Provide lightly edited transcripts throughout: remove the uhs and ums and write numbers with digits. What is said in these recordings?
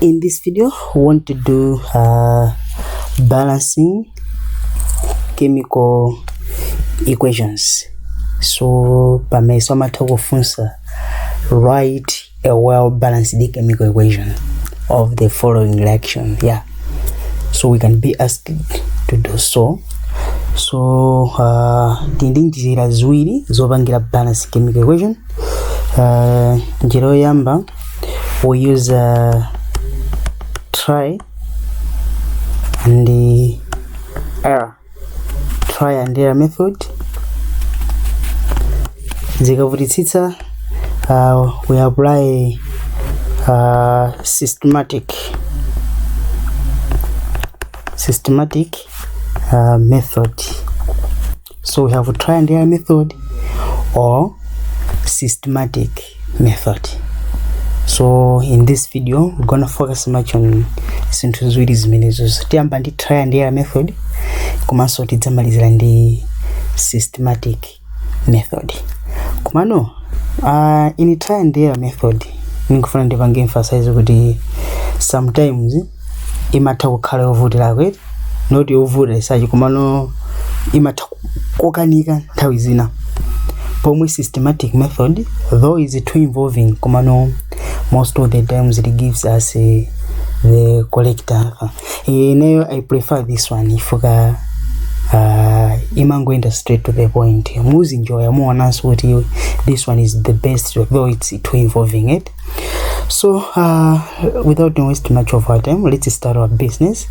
In this video, we want to do balancing chemical equations. So, pameso matakufunsa, write a well-balanced chemical equation of the following reaction. Yeah. So we can be asked to do so. So, tindi njira ziwiri zopangira balanced chemical equation. Njira yoyamba, we use try and error method. Zikavutitsitsa, we apply systematic method. So we have a try and error method or systematic method. So in this video, we're gonna focus much on zinthu ziwiri zimenezo. Tiyamba ndi try and error method, komanso tidzamalizira ndi systematic method. Komano in try and error method, ndikufuna ndipange emphasize kuti sometimes imatha kukhala yovutira kweti, not yovuta isachi, komano imatha kukanika nthawi zina. Pomwe systematic method, though is too involving, komano most of the times it gives us the correct answer. I prefer this one if I'm going straight to the point. Muzinjoya muonanso kuti this one is the best, though it's too involving it. So without wasting much of our time, let's start our business.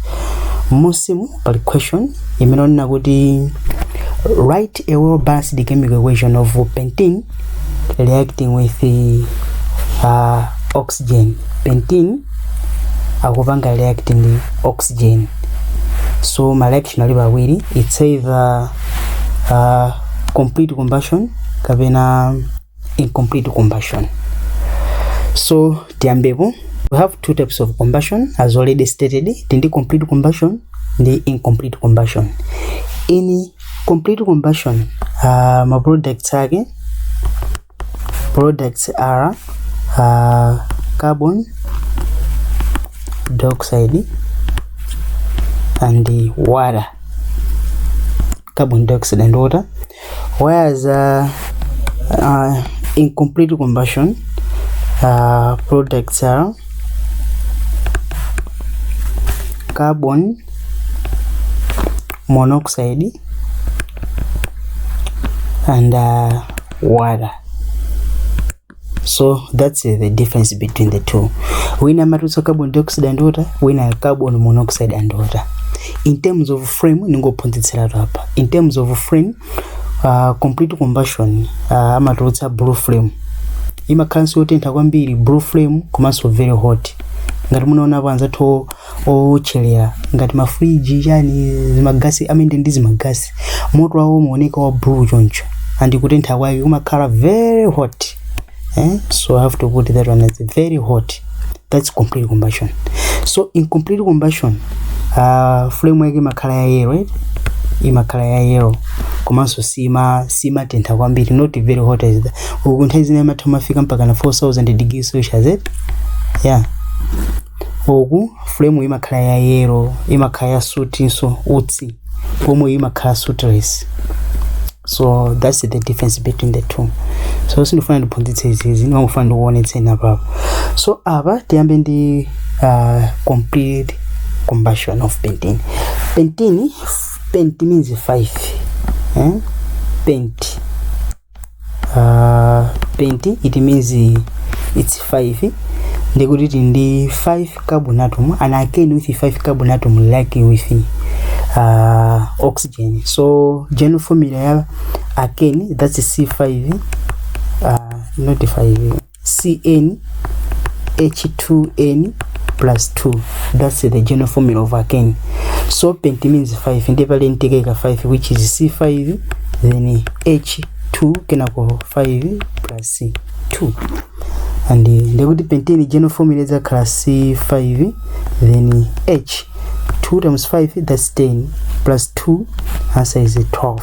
Musimu pali question imenona kuti write a well-balanced chemical equation of pentene reacting with the oxygen. Pentene akupanga reacting the oxygen. So my reaction ali bawiri, it's either complete combustion kapena incomplete combustion. So tiambepo, we have two types of combustion as already stated. Tindi complete combustion, the incomplete combustion. In complete combustion, my products are carbon dioxide and the water. Carbon dioxide and water. Whereas in complete combustion, products are carbon monoxide and water. So that's the difference between the two. When I'm at carbon dioxide and water, when I carbon monoxide and water. In terms of frame, in terms of frame, complete combustion, I'm at blue flame. Ima kansi yote ntakwambiri blue flame komanso very hot. Ngati munaona panza to ochelera ngati ma fridge yani zimagasi amende ndi zimagasi. Moto wawo muoneka wa blue choncho. And kutentha kwake kumakhala very hot. So I have to put that one as very hot. That's complete combustion. So in complete combustion, flame yake imakhala ya yellow, right? Imakhala ya yellow. Komanso sima tentha kwambiri, not very hot as that. Ukunthawi zina matha mafika mpaka na 4000 degrees Celsius. Yeah. Oku flame imakhala ya yellow, imakhala ya suit so utsi. Pomwe imakhala suitless. So that's the difference between the two. So sinofuna ndiponditse izi, ndingofuna ndiwonetse napa. So aba tiyambe ndi complete combustion of pentene. Pent means 5. Pent it means it's 5. Ndikuti ndi 5 carbon atom and again with 5 carbon atom like with oxygen. So general formula ya again that's C5 not 5 CN H2N plus 2. That's the general formula of alkane. So pent means 5 and pale ntekeka 5 which is C5 then H2 kenako 5 plus C2. And the pentene general formula is a class C5 then H 2 times 5 that's 10 plus 2 answer is 12.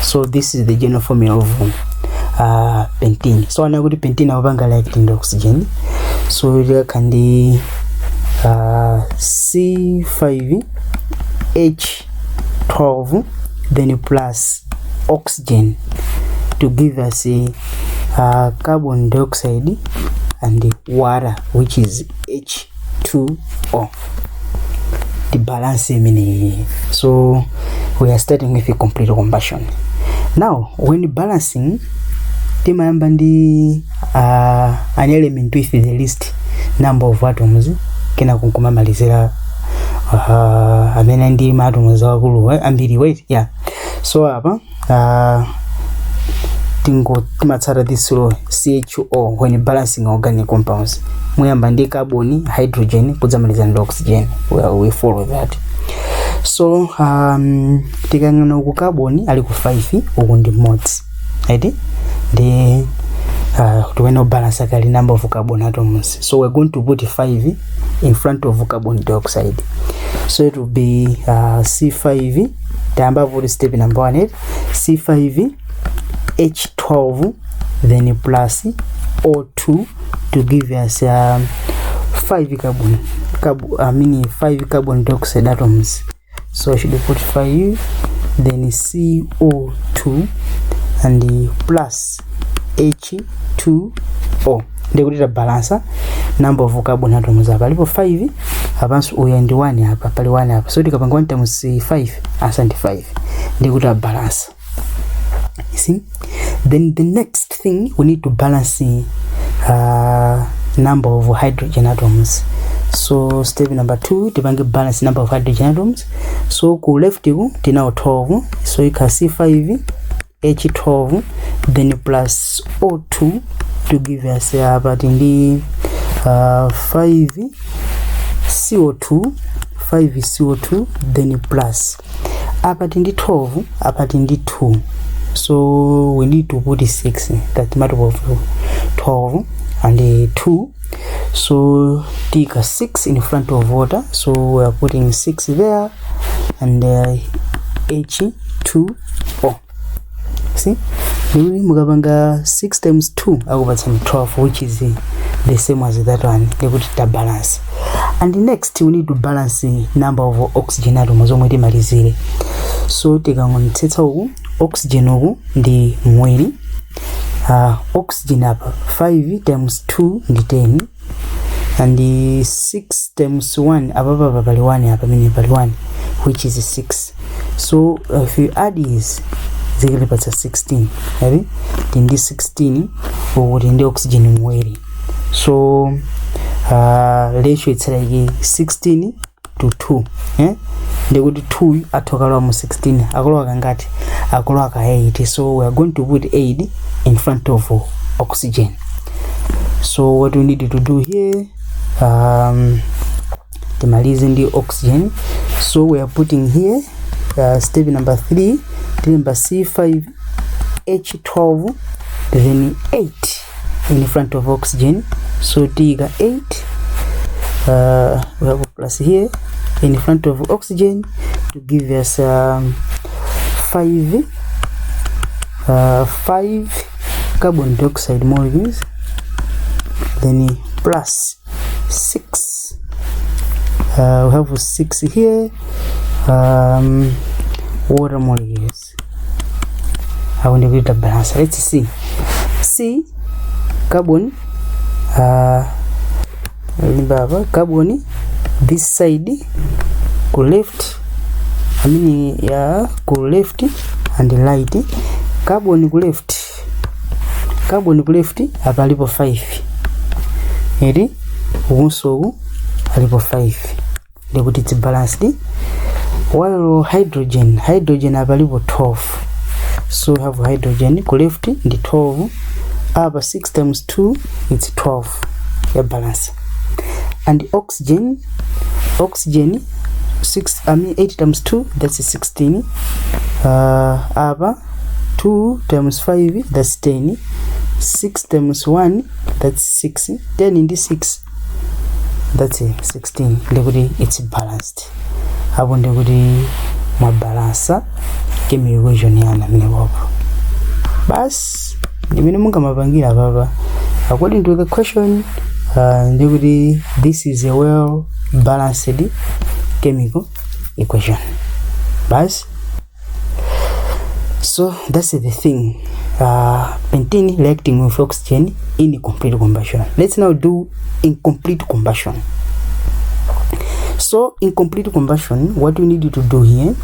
So this is the general formula of pentene. So I'm going to pentene avanga like oxygen. So we can C5H12 then plus oxygen to give us a carbon dioxide and water, which is H2O. The balance meaning. So we are starting with a complete combustion. Now when balancing, timayamba ndi an element with the least number of atoms kena kunkumamalizira amene ndi atoms akulu ambiri, wait, yeah. So apa timatsata this law CHO when balancing organic compounds. Muyamba ndi carbon, hydrogen, kudzamaliza ndi oxygen. We follow that. So tikangana ku carbon ali ku 5, uku ndi moles, right? The to no balance the number of carbon atoms. So we're going to put 5 in front of carbon dioxide. So it will be C5, tamba for step number 1, C5H12 then plus O2 to give us 5 carbon dioxide atoms. So I should put 5 then CO2 and plus H2O. Ndikuti balance number of carbon atoms apa alipo 5 apanso uya ndi 1 apa pali 1 apa. So tikapanga 1 times 5 asa ndi 5. Ndikuti balance. You see? Then the next thing we need to balance number of hydrogen atoms. So step number 2 tipange balance number of hydrogen atoms. So ku left ku tina 12. So you can see 5 H12 then plus O2 to give us about in the 5 CO2 then plus about in the 12 about in the 2. So we need to put 6, that matter of 12 and 2. So take a 6 in front of water, so we are putting 6 there and H2O. See, mugabanga 6 times 2 akupatsa 12, which is the same as that one. They put it balance. And next we need to balance the number of oxygen atoms omwe timalizire. So tikangonetsetsa uku oxygen uku ndi mwiri, oxygen apa 5 times 2 ndi 10 and 6 times 1 apa pali 1 apa mini pali 1, which is 6. So if you add these zikilipatsa 16, right? Ndi 16 ukuti ndi oxygen mwiri. So ratio it's like 16 to 2, ndikuti 2 atokala mu 16 akolowa kangati, akolowa ka 8. So we are going to put 8 in front of oxygen. So what we need to do here, timalize ndi oxygen. So we are putting here step number 3, remember C5H12 then 8 in front of oxygen. So tiga 8, we have a plus here in front of oxygen to give us 5 carbon dioxide molecules, then plus 6, we have 6 here water molecules. I want to get a balance. Let's see. C carbon carbon this side go left, I mean go left and right. Carbon go left apa alipo 5 eri unso alipo 5 ndikuti it's balanced, while hydrogen apa alipo 12. So we have hydrogen go left ndi 12 apa 6 times 2 it's 12, ya balance. And oxygen 6 8 times 2 that's 16, apa 2 times 5 that's 10, 6 times 1 that's 6, 10 in the 6 that's 16. Ndikuti it's balanced. Hapo ndikuti mwa balance kemi equation yana mine wapo. Bas ndimene munga mapangira baba according to the question this is a well balanced chemical equation. Bas, so that's the thing. Pentene reacting with oxygen in complete combustion. Let's now do incomplete combustion. So incomplete combustion, what we need to do here,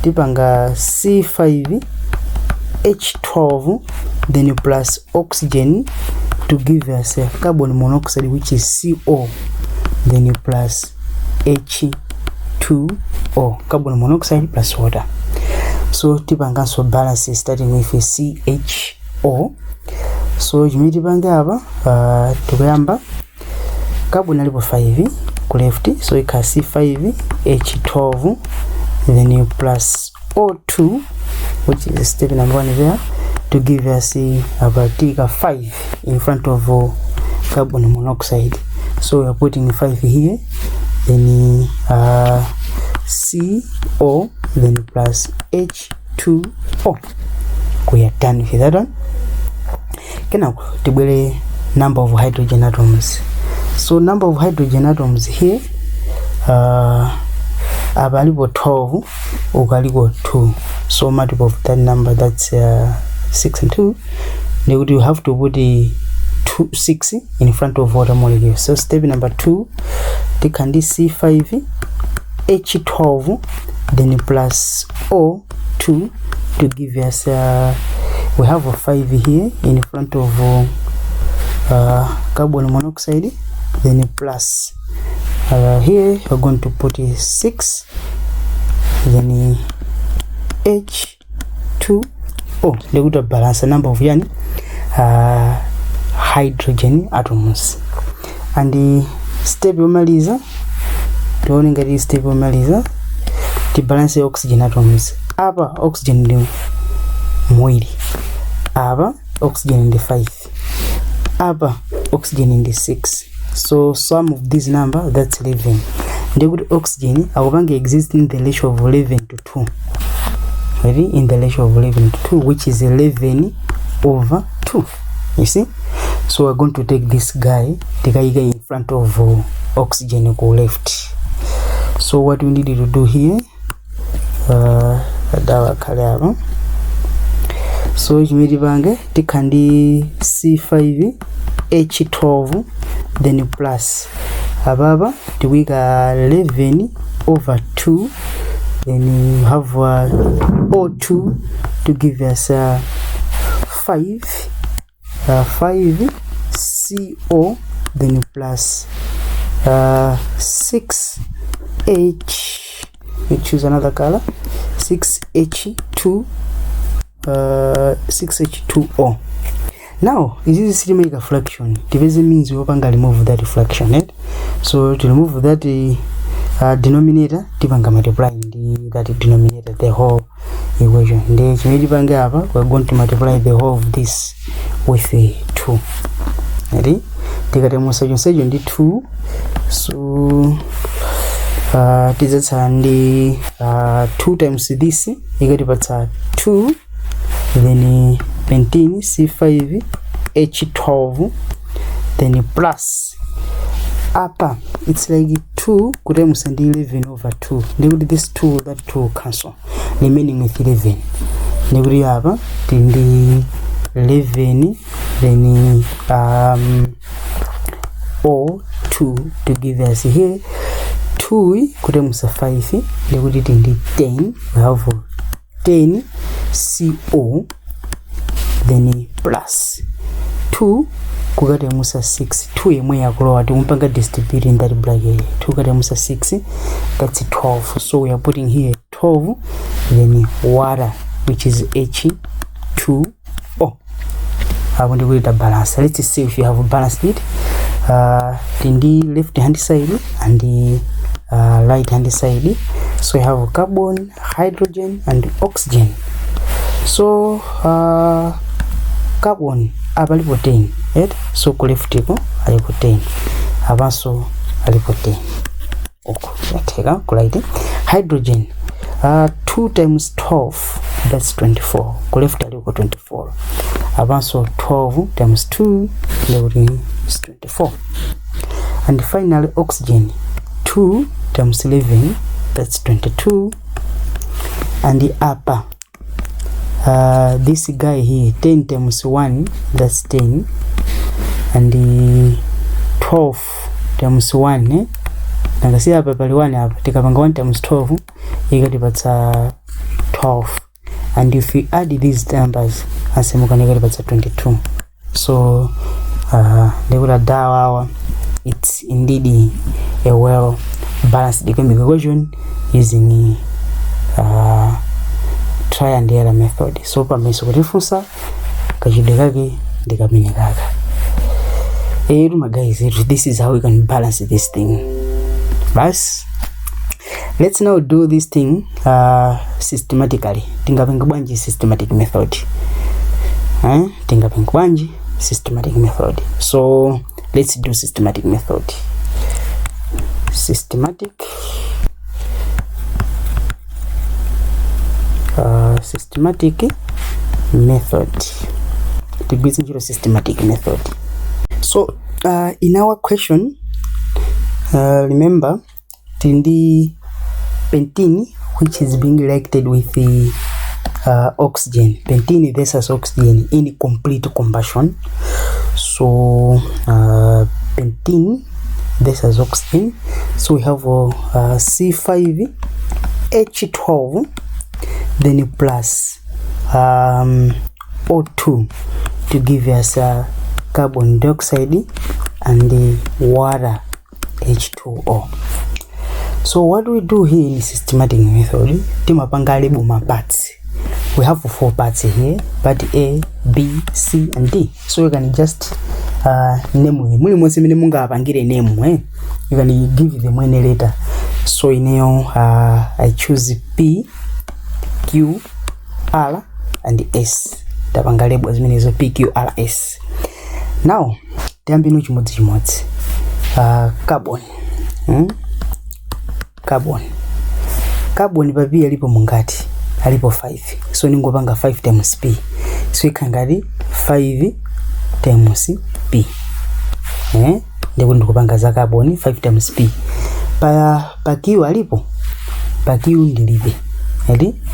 tipanga C5H12 then you plus oxygen to give us a carbon monoxide, which is CO, then you plus H2O, carbon monoxide plus water. So tipanga so balance starting with a CHO. So jimidipanga aba tukayamba carbon alipo 5 ku left, so you can C5H12 then you plus O2, which is step number 1 there, to give us about 5 in front of carbon monoxide. So we are putting 5 here, then CO, then plus H2O. We are done with that one. Now tibwele number of hydrogen atoms. So number of hydrogen atoms here, abalipo 12 ukalipo 2. So multiple of that number, that's 6 and 2. Now you have to put the 6 in front of water molecule. So step number 2, take C5H12 then plus O2 to give us we have a 5 here in front of carbon monoxide, then plus here we're going to put 6, then H2O. They would balance a number of hydrogen atoms. And the step omaliza, tuone ngati step omaliza to balance oxygen atoms. Apa oxygen ndi mwili, apa oxygen in the 5, apa oxygen in the 6. So sum of this number, that's 11. The good oxygen akupanga exist in the ratio of 11 to 2. Ready? In the ratio of 11 to 2, which is 11 over 2. You see? So we're going to take this guy, the guy in front of oxygen go left. So what we need to do here, so jimedibange tikandi C5H12 then plus ababa tiwika 11 over 2, then you have O2 to give us 5 CO, then you plus 6H, you choose another color, 6H2O. Now this is to make a fraction. This means we can remove that fraction, right? So to remove that denominator, tipanga multiply that denominator, the whole equation. Then we're going to multiply the whole of this with 2. Ready? Take a demonstration 2. So this is 2 times this, you get 2, then pentene C5H12, then plus upper, it's like 2 kuremus and 11 over 2. Then this 2, that 2 cancel, remaining with 11. Then we have the 11, then O2 to give us here 2 kuremus 5. Then we did in the 10, we have 10 CO, then plus 2 kugata musa 6, 2 yemwe yakulowa timumpanga distribute in that bracket. 2 kugata musa 6, that's 12. So we are putting here 12, then water, which is H2O. I want to read the balance. Let's see if you have balanced it in the left hand side and the right hand side. So you have carbon, hydrogen and oxygen. So carbon abalipo 10, right? So ku left ko alipo 10, abaso alipo 10. Okay, yateka ku right. Hydrogen 2 times 12, that's 24. Ku left alipo 24. apanso 12 times 2 is 24. And finally oxygen, 2 times 11, that's 22. And the upper, this guy here, 10 times 1, that's 10. And the 12 times 1, nangasi hapa pali 1 hapa, tikapanga 1 times 12 ikatipatsa 12. And if we add these numbers, asemukana ikatipatsa 22. So ndikuti dawa, it's indeed a well balanced chemical equation using try and error method. So pameso kutifunsa kachidwe kake ndikamene kaka. My guys, this is how we can balance this thing. Bas, let's now do this thing systematically. Tingapenga bwanji systematic method. Tingapenga bwanji systematic method. So let's do systematic method. Systematic method. Systematic method. So in our question, remember the pentene, which is being reacted with the oxygen. Pentene versus oxygen in complete combustion. So pentene versus oxygen. So we have C5H12, then plus O2 to give us carbon dioxide and the water H2O. So what we do here in systematic method, timapanga label parts. We have 4 parts here, part A, B, C, and D. So you can just name muli monse mene munga apangire name, you can give them any letter. So I choose P, Q, R, and S. Tapanga label as many as P, Q, R, S. Now tiambino chimodzi carbon. Carbon papi alipo mungati, alipo 5. So ningopanga 5 times P. So ikangari 5 times P. Ndiko ndikupanga za carbon 5 times P. Pa Q alipo, pa Q ndilibe.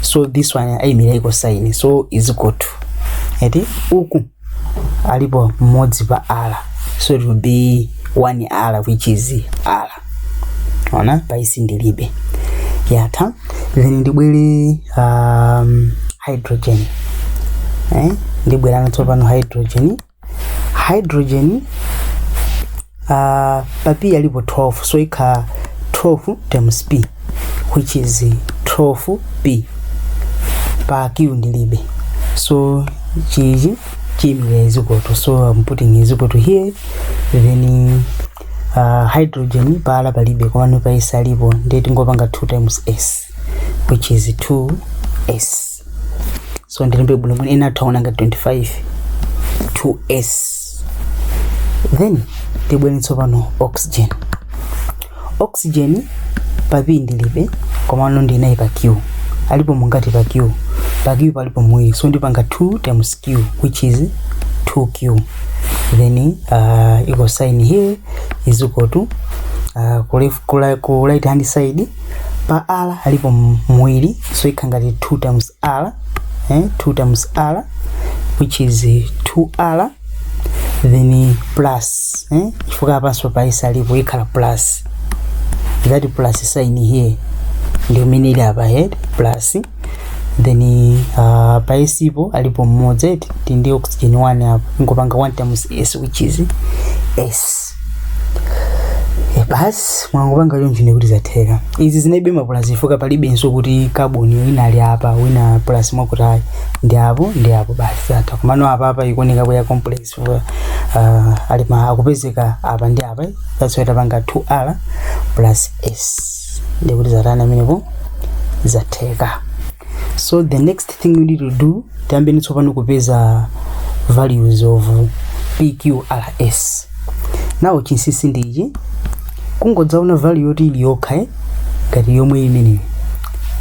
So this one aimira iko sign, so is equal to uku alipo modzi pa R, so it will be 1 R, which is R. Ona pa isi ndilibe yata. Then ndibwere hydrogen. Ndibwera natsopano hydrogen papi alipo 12, so ikha 12 times P, which is 12P. Pa Q ndilibe, so chiji is equal to, so I'm putting is equal to here. Then hydrogen pala palibe kwano pa isalipo, ndeti ngopanga 2 times S, which is 2S. So ndilimbe bulu ina taona nga 25 2S. Then tibweni tsopano oxygen papi ndilibe kwano ndinayi pa Q, alipo mungati pa Q palipo mwiri, so ndipanga 2 times Q, which is 2Q. Then equal sign here is equal to ku right hand side pa R alipo mwiri, so ikangati 2 times R, 2 times R, which is 2R. Then plus, ifuka panso pa isa alipo ikala plus, that plus sign here ndio minili hapa head plus. Then pa isipo alipo mmoja tindi oxygen 1 hapo, ngopanga 1 times S, which is S. Bas mwangopanga yonjine kuti zatheka. Izi zinaibe ma plus ifuka palibe nso kuti carbon inali hapa wina plus mwakutai ndi hapo basi ata kumano hapa ikuoneka kwa complex alima akupezeka apa ndi apa. That's why tapanga 2R plus S ndi kuti zatana menepo zatheka. So the next thing we need to do, tambe nitsopano kupeza values of PQRS. Now chinsisi ndiji kungodzaona value yoti ili yokha ngati yomwe imene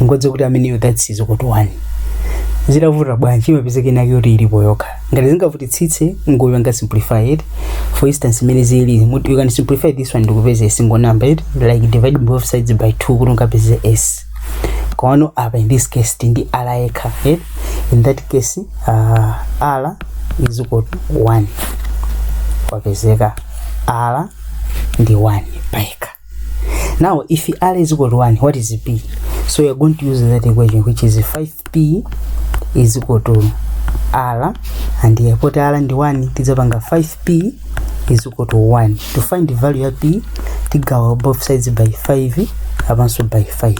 ngodza kuti amene that's is equal to 1. ziravuta bwanji mapezeke nake yoti ilipo yokha ngati zingavutitsitse ngoyanga simplified. For instance imene zili you can simplify this one ndikupeza a single number like divide both sides by 2 kuti ungapeze s. Kono apa in this case tindi ala yekha. In that case r is equal to 1. Wapezeka r ndi 1 paika. Now if r is equal to 1, what is p? So we are going to use that equation, which is 5p is equal to r, and here put r and 1 tizapanga 5p is equal to 1. To find the value of p, tigawa both sides by 5 also by 5.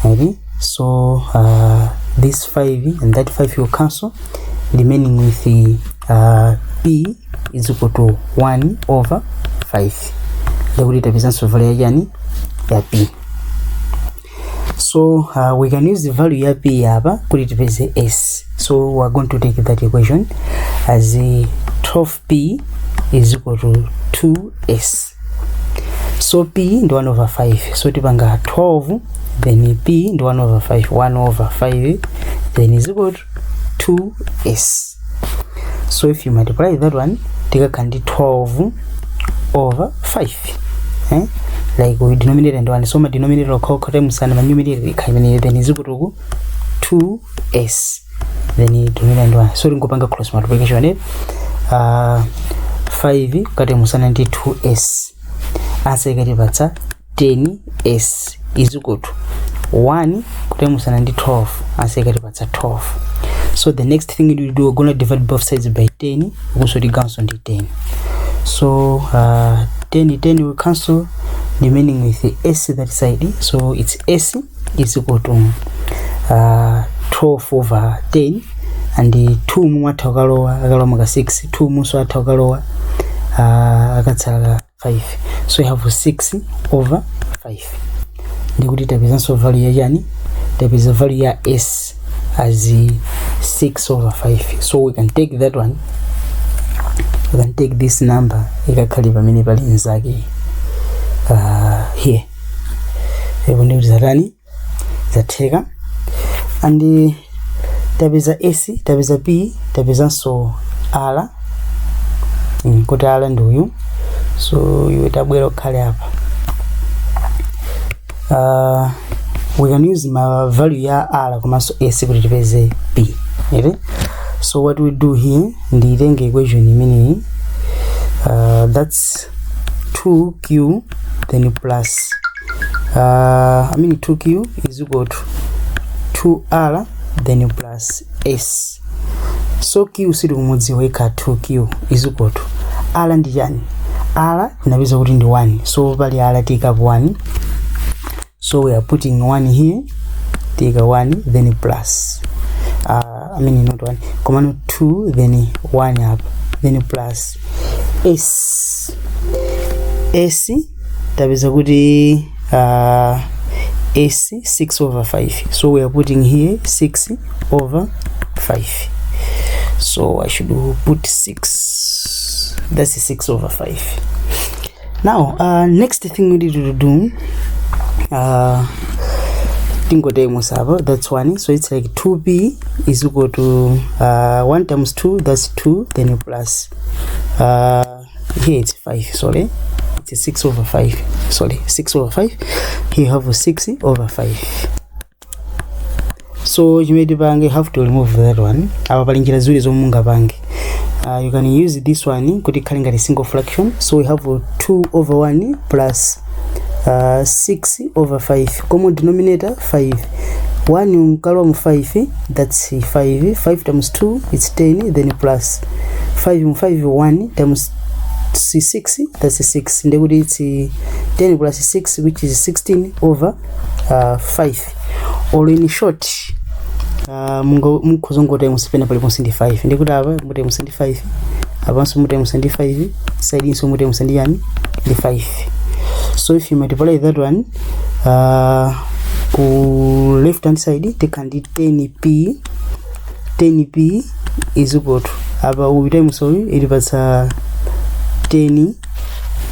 Okay? So this 5 and that 5 will cancel, remaining with the p is equal to 1 over 5. The representation value yani ya p. So we can use the value ya p hapa kulitipeze s. So we are going to take that equation as 12p is equal to 2s. So p ndo 1 over 5. So tipanga 12 then p ndo 1 over 5. 1 over 5 then is equal to 2s. So if you multiply that one, take kandi 12 over 5. Like we denominator and 1, so my denominator will call times and my numerator then is equal to 2s. Then you denominator and 1. So ngopanga cross multiplication 5 kati musana ndi 2s. Answer kati patsa 10s is equal to 1 kati musana ndi 12. Answer kati patsa 12. So the next thing you do, we're going to divide both sides by 10. Also the cancel the 10. So 10 will cancel, remaining with the s that side. So it's s is equal to 12 over 10, and the 2 mwata akalowa maka 6, 2 muso atakalowa akatsala 5. So you have 6 over 5. Ndikuti tapeza value ya yani, tapeza value ya s as 6 over 5. So we can take that one. We can take this number ikakalipa mini pali nzake here. Ebo ndi zatani zateka, and tapeza s, tapeza p, tapeza so r. Kuti r ndi uyu, so iwe tabwera ukhale apa. We can use my value ya r komanso s kuti tipeze p. So what we do here, nditenge equation imene that's 2q then plus 2q is equal to 2r then plus s. So q siri kumudziwa ika 2q is equal to r ndi yani, r inapeza kuti ndi 1. So pali r take up 1. So we are putting 1 here, take a 1 then plus not 1, command 2 then 1 up, then plus s. S tapeza kuti s 6 over 5. So we are putting here 6 over 5. So I should put 6. That's 6 over 5. Now next thing we need to do, that's 1. So it's like 2p is equal to 1 times 2, that's 2, then you plus here it's 5, sorry, it's 6 over 5, sorry, 6 over 5. Here you have 6 over 5. So you have to remove that one. You can use this one kuti khali ngati single fraction. So we have 2 over 1 plus 6 over 5. Common denominator 5. 1 column 5, that's 5. 5 times 2 it's 10, then plus 5 1 times 6, that's 6. And it's 10 plus 6, which is 16 over 5. Or in short, mukuzongota musipenda pali konse ndi 5. Ndikuti apa mute musendi 5. Apanso mute musendi 5. Side inso mute musendi yani ndi 5. So if you multiply that one, left hand side take and 10p. 10p is equal to apa ubi time sorry it was 10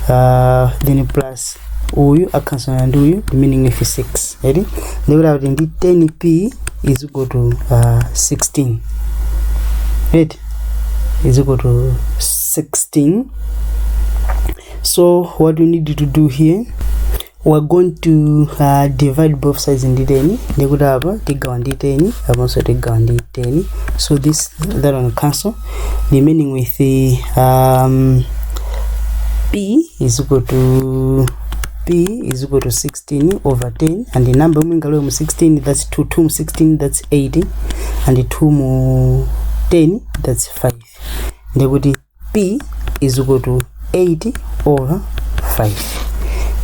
then plus uyu acancel and uyu, meaning if 6. Ready? They will have 10p is equal to 16. Right? Is equal to 16. So what we need to do here, we're going to divide both sides in d10. They could have take on d10. I've also take on d10. So that one cancel, remaining with the p is equal to 16 over 10, and the number 16, that's 2 16, that's 80, and the 2 10, that's 5. They would p is equal to 80 over 5.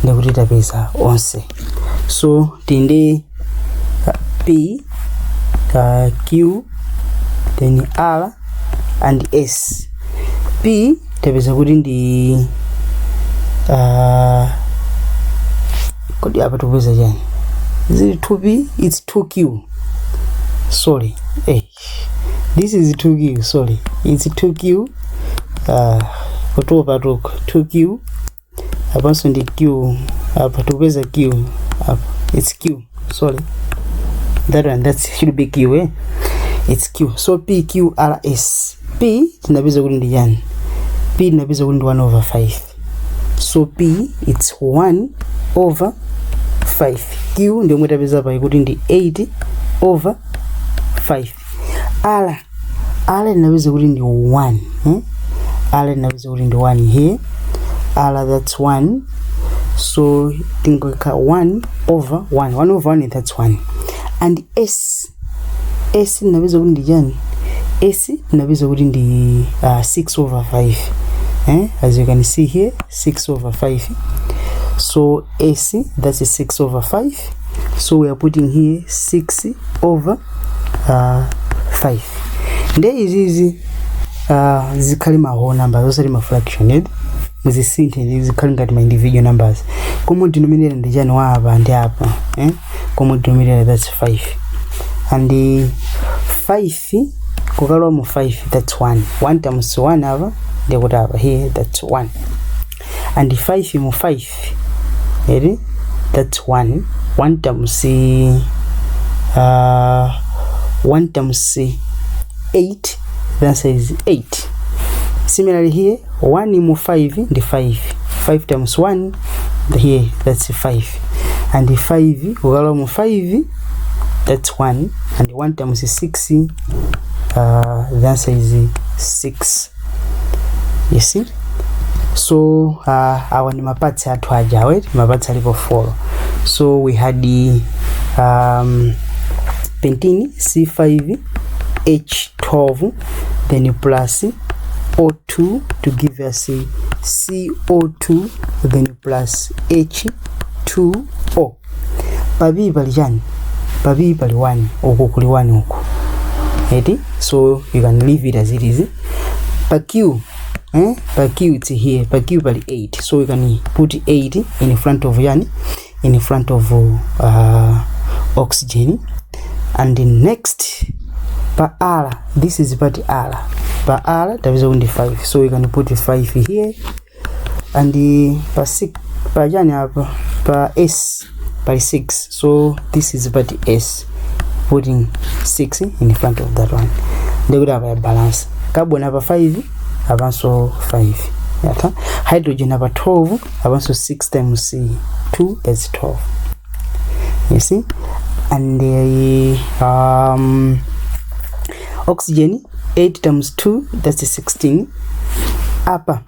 They would database onse. So tinde p q then r and s. P database within the could you have to use again? Is it 2p? It's 2q. Sorry. Hey, this is 2q. Sorry, it's 2q. 2q. Upon the q. To use a q. It's q. Sorry. That one. That should be q. Eh? It's q. So p q r s. P nabiza within the yan. P nabiza within 1 over 5. So p it's 1 over 5. Q ndio mtabiza by putting the 80 over 5. R inaweza putting the 1. R inaweza putting the 1 here. R that's 1. So think 1 over 1. 1 over 1 that's 1. And S inaweza putting the jan. S inaweza putting the 6 over 5. As you can see here, 6 over 5. So AC, that's a 6 over 5. So we are putting here 6 over 5. There is easy. Zikalima whole numbers, also lima fraction. Muzisinte zikalinga my individual numbers. Common denominator and the jan waba and up. Common denominator, that's 5. And the 5, Kokalomo 5, that's 1. 1 times 1 over, they would have here, that's 1. And the 5 more 5. That's 1. 1 times 8, that is 8. Similarly here, 1 more 5, the 5. 5 times 1, here, that's 5. And the 5, more 5, that's 1. And the 1 times 6, that is 6. You see? So our mapats had to adjust mapats level 4. So we had the pentene C5 H12, then you plus O2 to give us a CO2, then you plus H2O. Pabi balijan, pabi baliwan, okukuli one oku. So you can leave it as it is. Per Q. Per Q it's here, per Q by 8. So we can put 8 in front of yan, in front of oxygen. And the next per R, this is part R. Per R that is only 5. So we can put 5 here. And the per 6 per yan per S by 6. So this is part S. Putting 6 in front of that one. They would have a balance. Carbon have 5. Have also 5. Hydrogen have 12. Have also 6 times 2, that's 12. You see? And the oxygen 8 times 2, that's 16. Upper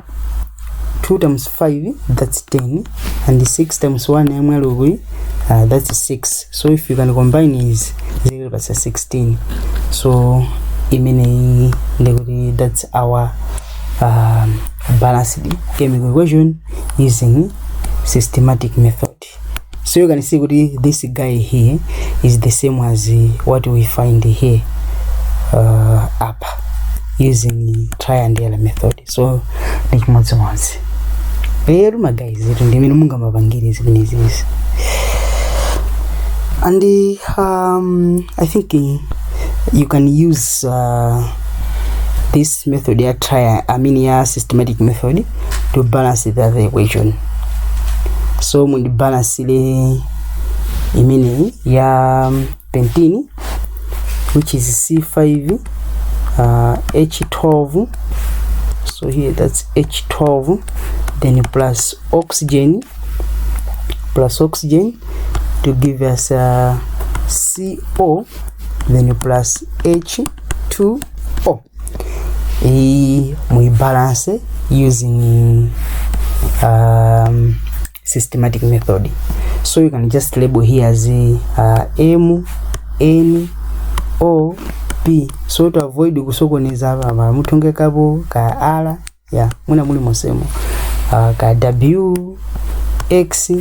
2 times 5, that's 10. And the 6 times 1 that's 6. So if you can combine is 0 plus 16. So that's our balanced chemical equation using systematic method. So you can see this guy here is the same as what we find here up using triangular method. So like much once. Pero my guys, it will munga mabangiri is. And I think you can use this method here, systematic method to balance the other equation. So when you balance the ya pentene which is C5 H12. So here that's H12, then plus oxygen to give us CO, then plus H2O. We balance using systematic method. So you can just label here as M, N, O, P. So to avoid kusokoneza mutonge kabo ka R muna muli mosemo ka W, X,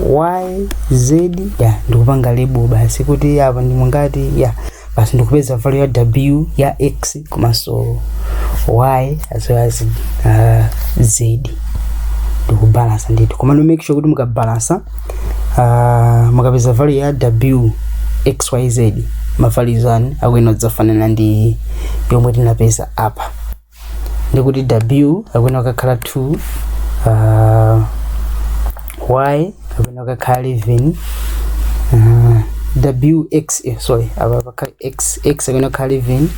Y, Z ndikupanga label basi kuti apa ndi mungati basi ndikupeza value ya W ya X komanso Y as well as Z ndikubalance ndito. Komano make sure kuti mukabalance mukapeza value ya W, X, Y, Z mavalues anu akwena zafanana ndi yomwe tinapeza apa. Ndikuti W akwena kukhala 2, Y akwena kukhala 11, WX apa X akwena kukhala 11,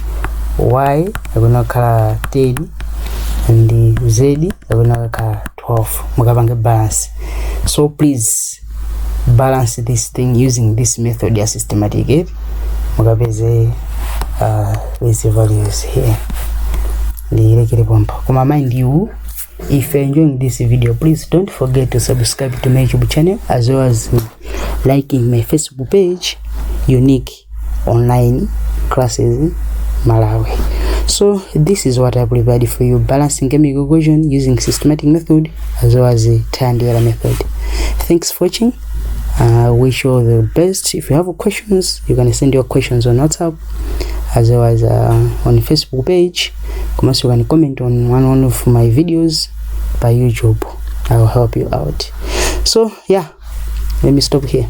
Y akwena kukhala 10, and Z akwena kukhala 12. Mukapange balance. So please balance this thing using this method ya systematic. Mukapeze these values here. Kuma mind you, if you're enjoying this video, please don't forget to subscribe to my YouTube channel as well as liking my Facebook page, Unique Online Classes Malawi. So this is what I prepared for you: balancing chemical equation using systematic method as well as the tie and error method. Thanks for watching. Wish you all the best. If you have questions, you can send your questions on WhatsApp as well as on Facebook page. You can comment on one of my videos by YouTube. I will help you out. So yeah, let me stop here.